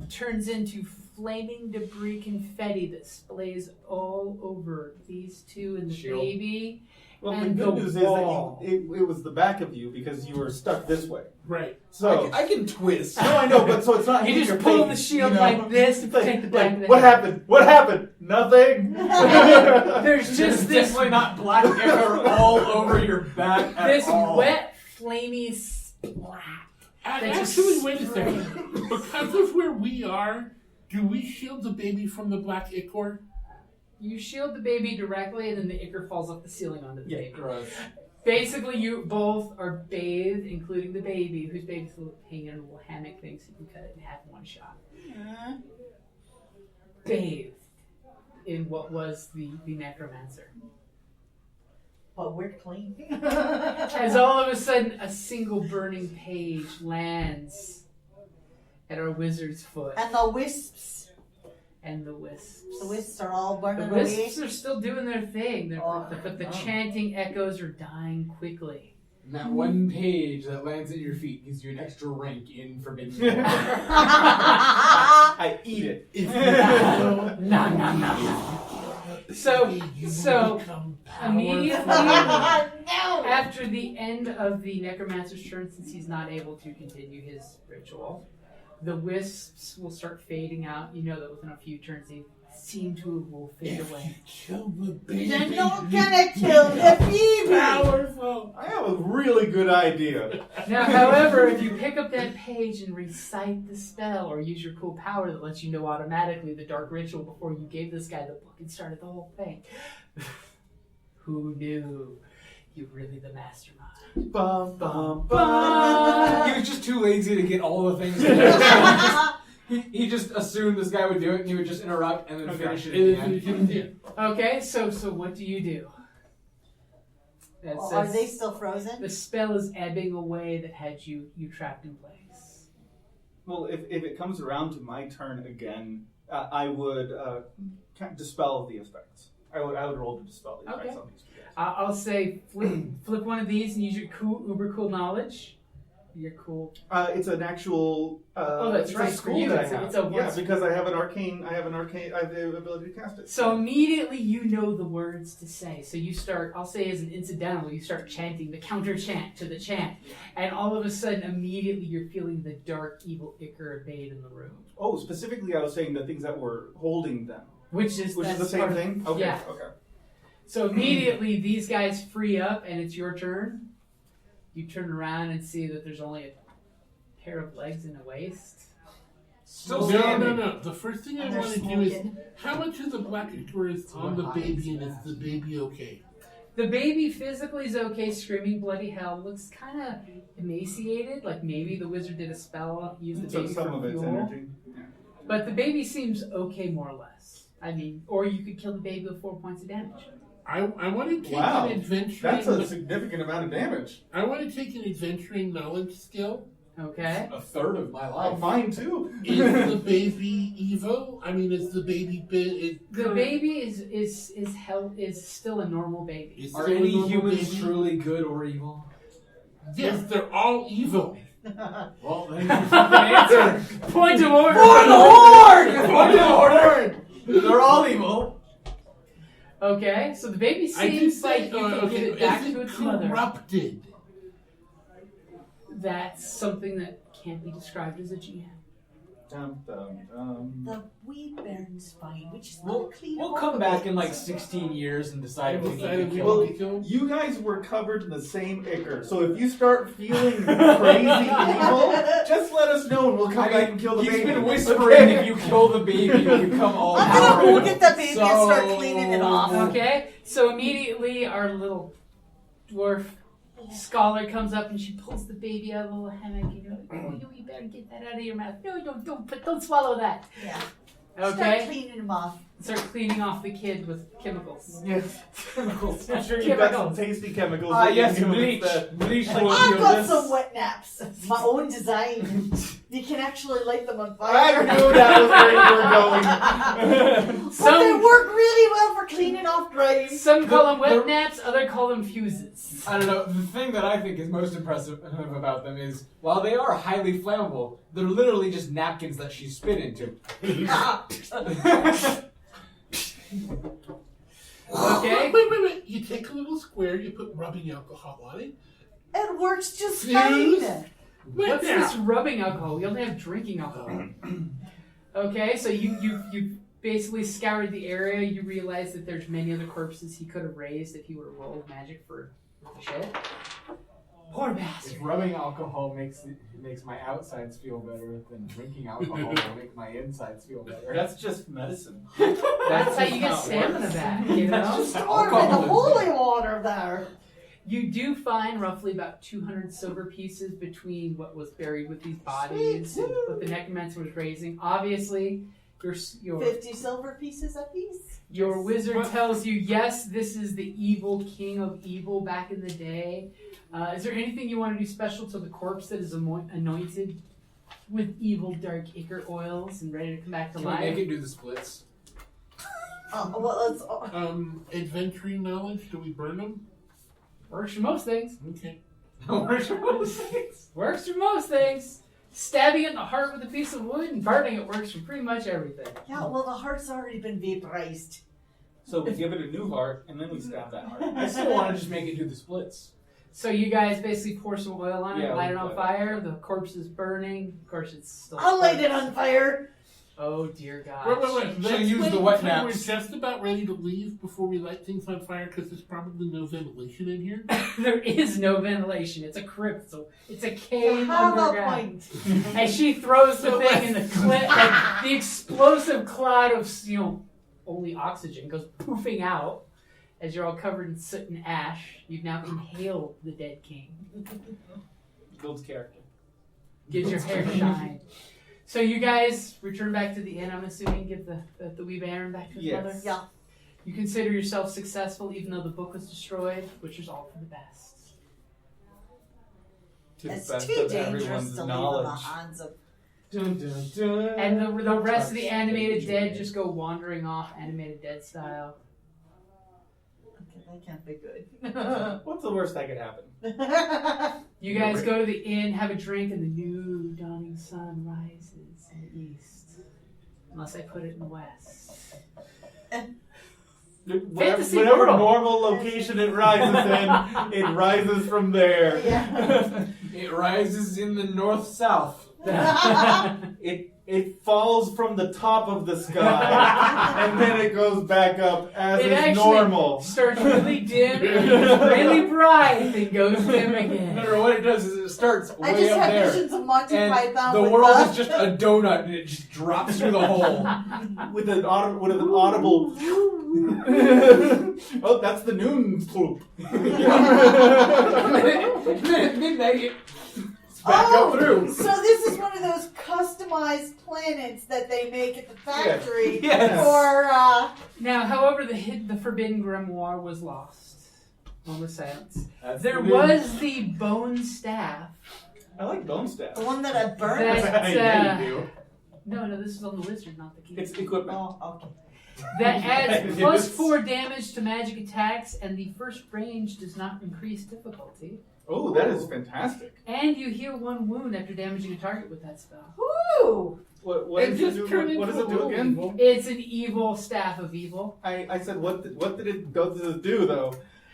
turns into flaming debris confetti that sprays all over these two and the Shield. baby. Well, And the good the news wall. is that it was the back of you because you were stuck this way. Right. So I can twist. no, I know, but so it's not. You hitting just your pull face, the shield you know? like this to It's like- protect the back like, of the what head. happened? What happened? Nothing. There's Just just this definitely not black ichor all over your back at this all. wet, flamey splat. That just Actually, wait a sprays. second. Because of where we are, do we shield the baby from the black ichor? You shield the baby directly, and then the ichor falls off the ceiling onto the Yeah, baby. gross. Basically, you both are bathed, including the baby, whose baby's hanging in a little hammock thing, so you can cut it in half in one shot. Bathed in what was the necromancer. But we're clean. As all of a sudden, a single burning page lands at our wizard's foot. And the wisps. And the wisps. The wisps are all The burning away. wisps are still doing their thing, but the Oh. chanting echoes are dying quickly. And that one page that lands at your feet gives you an extra rank in Forbidden Lore. I eat it. So immediately No. after the end of the necromancer's turn, since he's not able to continue his ritual, the wisps will start fading out. You know that within a few turns they seem to will fade away. Kill the baby. You're not gonna kill the baby. Powerful. I have a really good idea. Now, however, if you pick up that page and recite the spell or use your cool power that lets you know automatically the dark ritual before you gave this guy the book and started the whole thing, who knew? You're really the mastermind. Bum, bum, bum. He was just too lazy to get all the things. He just assumed this guy would do it, and he would just interrupt and then finish it at the end. Okay, so what do you do? That Are says they still frozen? the spell is ebbing away that had you trapped in place. Well, if it comes around to my turn again, I would dispel the effects. I would roll to dispel the effects Okay. on these two guys. I'll say flip one of these and use your uber cool knowledge. Your cool. It's an actual. That's it's right, A for school you, that I it's a- have. it's a yeah, once- because I have an arcane. I have the ability to cast it. So immediately you know the words to say. So you start, I'll say as an incidental, you start chanting the counter chant to the chant. And all of a sudden, immediately you're feeling the dark, evil ichor abate in the room. Oh, specifically, I was saying the things that were holding them, Which is which is that's the part same of- thing. Okay. Yeah. Okay. So immediately these guys free up and it's your turn. You turn around and see that there's only a pair of legs and a waist. Still No, standing. no. The first thing I And they're want to do is, smoking. how much of the black ichor is on the baby, and is the baby okay? The baby physically is okay, screaming bloody hell, looks kind of emaciated, like maybe the wizard did a spell, used the So baby some for of its fuel. energy. Yeah. But the baby seems okay more or less. I mean, or you could kill the baby with 4 points of damage. I want to take Wow, an adventuring. That's a significant amount of damage. I want to take an adventuring knowledge skill. Okay? A third of my Oh, life. mine too. Is the baby evil? I mean, is the baby The baby is still a normal baby. Is Are still a any normal humans baby? truly good or evil? Yes, they're all evil. Well, then. Answer. Point of order. For the Horde! Point of order! They're all evil. Okay, so the baby I did seems say, like you can give it back to its mother. corrupted? That's something that can't be described as a GM. Dum, dum, dum. The wee bear everything's fine. We just We'll, want to clean we'll up come a back bit. in like 16 years and decide if we need Decided to we kill want him. to kill him. You guys were covered in the same ichor, so if you start feeling crazy evil, just let us know and we'll come back and kill the He's baby. been whispering if you kill the baby, you become all I'm gonna powerful. go get that baby and start cleaning it off. Okay, so immediately our little dwarf scholar comes up and she pulls the baby out of the little hammock. You know, oh, you better get that out of your mouth. No, don't swallow that. Yeah. Start Okay, cleaning him off. start cleaning off the kid with chemicals. Yes. Chemicals. I'm sure you've got some Chemicals. tasty chemicals. Ah, that you yes, can do bleach. instead. Bleach will I've heal got this. some wet naps. It's my own design. You can actually light them on I fire. knew that was where you were going. But they work really well for cleaning off grime. Some call them wet The- naps, others call them fuses. I don't know. The thing that I think is most impressive about them is, while they are highly flammable, they're literally just napkins that she spit into. Okay. Wait. You take a little square, you put rubbing alcohol on it. It works just Fuse. fine. What's this rubbing alcohol? We only have drinking alcohol. Okay, so you basically scoured the area. You realize that there's many other corpses he could have raised if he would have rolled magic for the shit. Poor bastard. If rubbing alcohol makes my outsides feel better, then drinking alcohol will make my insides feel better. That's just medicine. That's how you get just how it stamina works. back, you know? Just store them in the holy water there. You do find roughly about 200 silver pieces between what was buried with these bodies and what the necromancer was raising. Obviously, your 50 silver pieces apiece. Your wizard tells you, yes, this is the evil king of evil back in the day. Is there anything you want to do special to the corpse that is anointed with evil dark ichor oils and ready to come back to Can we life? make it do the splits? Well, let's. Adventuring knowledge, do we burn them? Works for most things. Okay. Works for most things. Works for most things. Stabbing it in the heart with a piece of wood and burning it works for pretty much everything. Yeah, well, the heart's already been vaporized. So we give it a new heart, and then we stab that heart. I still want to just make it do the splits. So you guys basically pour some oil on it, Yeah, light we it on put- fire. The corpse is burning. Of course, it's still. I'll light it on fire. Oh dear God! Wait. She'll Let's use wait the wet until naps. We're just about ready to leave before we light things on fire because there's probably no ventilation in here. There is no ventilation. It's a crypt, so it's a cave Have a underground. point. As she throws the So thing in the like the explosive cloud of only oxygen goes poofing out. As you're all covered in soot and ash, you've now inhaled the dead king. Builds character. Gives your hair shine. So you guys return back to the inn, I'm assuming, give the wee baron back to his Yes. mother? Yeah. You consider yourself successful even though the book was destroyed, which is all for the best. To the It's best too of dangerous everyone's to leave in the knowledge. hands of. Dun, dun, dun. And the rest of the animated dead just go wandering off animated dead style. Okay, that can't be good. What's the worst that could happen? You guys go to the inn, have a drink, and the new dawning sun rises in the east. Unless I put it in the west. Fantasy Whatever world. normal location it rises in, it rises from there. Yeah. It rises in the north-south. It falls from the top of the sky, and then it goes back up as It is actually normal. starts really dim, and gets really bright, and goes dim again. No, what it does is it starts I way just up have there. visions of Monty And Python. the with world is just a donut and it just drops through the hole. With an audible. Oh, that's the noon swoop. Midnight. Back up through. So this is one of those customized planets that they make at the factory Yes. for. Now, however, the forbidden grimoire was lost. Moment of silence. That's There the was the bone staff. I like bone staff. The one that I burned. That, Yeah, you do. No, this is on the wizard, not the king. It's equipment. Oh, okay. That adds Yes. plus 4 damage to magic attacks, and the first range does not increase difficulty. Oh, that is fantastic. And you heal 1 wound after damaging a target with that spell. Woo! What And does it just do? turn What does into it do a again? wolf. It's an evil staff of evil. I said, what does it do though?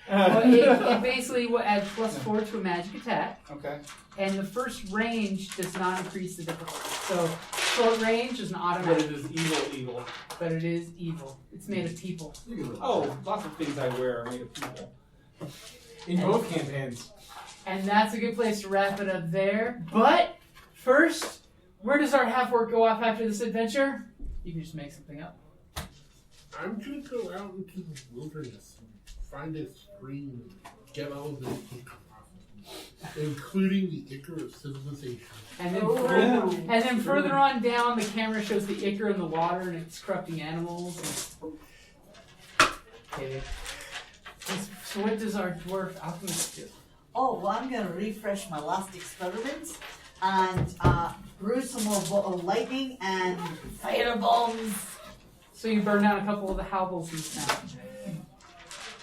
Well, it basically will add +4 to a magic attack, Okay. and the first range does not increase the difficulty. So short range is an automatic. But it is evil. But it is evil. It's made of people. Oh, lots of things I wear are made of people. In both campaigns. And that's a good place to wrap it up there. But first, where does our half-orc go off after this adventure? You can just make something up. I'm gonna go out into the wilderness and find a stream and get all of the ichor off, including the ichor of civilization. And then, further on down, the camera shows the ichor in the water and it's corrupting animals. Okay. So what does our dwarf alchemist do? Oh, well, I'm going to refresh my last experiments and brew some more lightning and fire bombs. So you burn down a couple of the howls you found.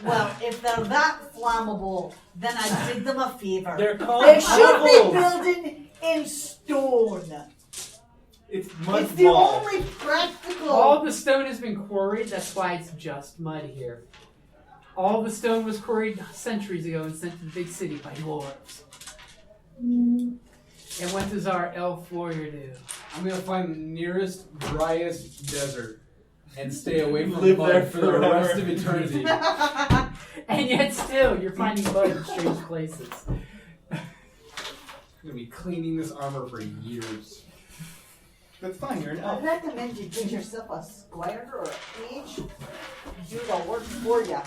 Well, if they're that flammable, then I did them a favor. They're called They should be bubbles. building in stone. It's mud It's the wall. only practical. All the stone has been quarried, that's why it's just mud here. All the stone was quarried centuries ago and sent to the big city by dwarves. And what does our elf warrior do? I'm gonna find the nearest, driest desert and stay away from Live mud there for the forever. rest of eternity. And yet still, you're finding mud in strange places. I'm gonna be cleaning this armor for years. That's fine, you're an I elf. recommend you get yourself a squire or a page. Do the work for you.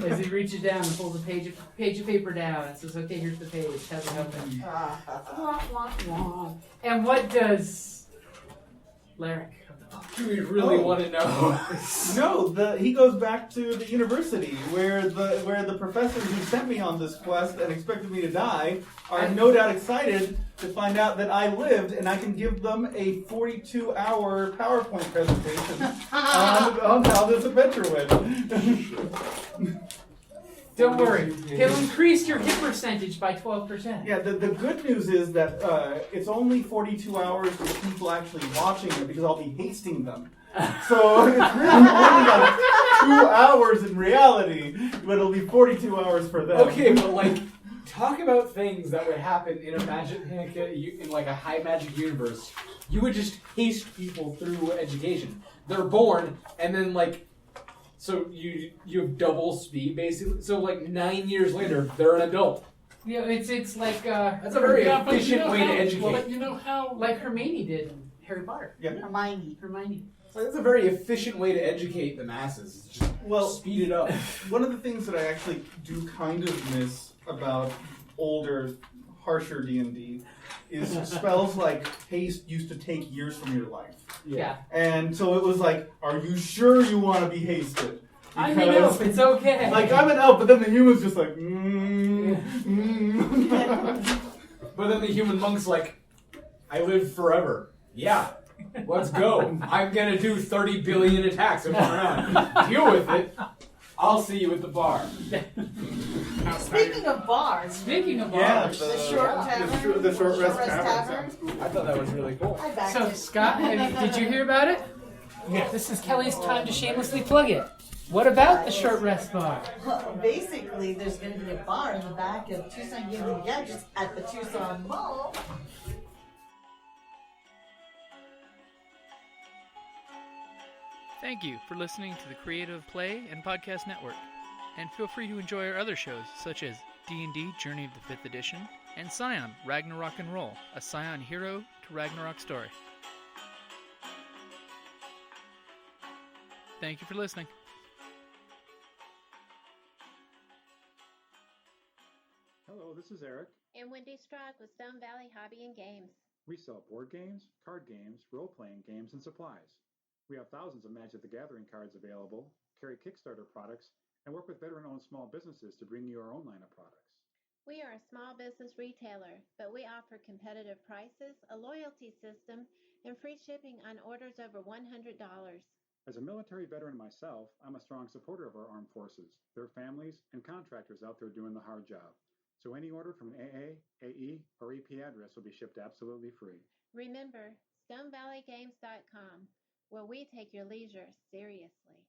As he reaches down and pulls a page of paper down and says, okay, here's the page, have it open. Wah, wah, wah. And what does Larrick of the book? Do we really Oh. want to know? No, he goes back to the university where the professors who sent me on this quest and expected me to die are no doubt excited to find out that I lived, and I can give them a 42-hour PowerPoint presentation on how this adventure went. Don't worry, he'll increase your hit percentage by 12%. Yeah, the good news is that it's only 42 hours for people actually watching it because I'll be hasting them. So it's really only like 2 hours in reality, but it'll be 42 hours for them. Okay, but like, talk about things that would happen in a magic, in like a high magic universe. You would just haste people through education. They're born, and then like, so you have double speed basically. So like 9 years later, they're an adult. Yeah, it's like That's a very Yeah, but you efficient know way how- to educate. But you know how, like Hermione did in Harry Potter. Hermione. Hermione. Like, that's a very efficient way to educate the masses. Just speed it up. One of the things that I actually do kind of miss about older, harsher D&D is spells like haste used to take years from your life. Yeah. And so it was like, are you sure you want to be hasted? I'm an elf, it's okay. Like, I'm an elf, but then the human's just like, But then the human monk's like, I live forever. Yeah, let's go. I'm gonna do 30 billion attacks if I'm around. Deal with it. I'll see you at the bar. Speaking of bars, Yeah, the short tavern, the short rest tavern. I thought that was really cool. I backed So, it. Scott, did you hear about it? Yeah. This is Kelly's time to shamelessly plug it. What about the short rest bar? Well, basically, there's going to be a bar in the back of Tucson Gaming Gadgets at the Tucson Mall. Thank you for listening to the Creative Play and Podcast Network. And feel free to enjoy our other shows, such as D&D Journey of the 5th Edition and Scion Ragnarok and Roll, a Scion hero to Ragnarok story. Thank you for listening. Hello, this is Eric. And Wendy Strock with Stone Valley Hobby and Games. We sell board games, card games, role-playing games, and supplies. We have thousands of Magic the Gathering cards available, carry Kickstarter products, and work with veteran-owned small businesses to bring you our own line of products. We are a small business retailer, but we offer competitive prices, a loyalty system, and free shipping on orders over $100. As a military veteran myself, I'm a strong supporter of our armed forces, their families, and contractors out there doing the hard job. So any order from an AA, AE, or EP address will be shipped absolutely free. Remember, StoneValleyGames.com, where we take your leisure seriously.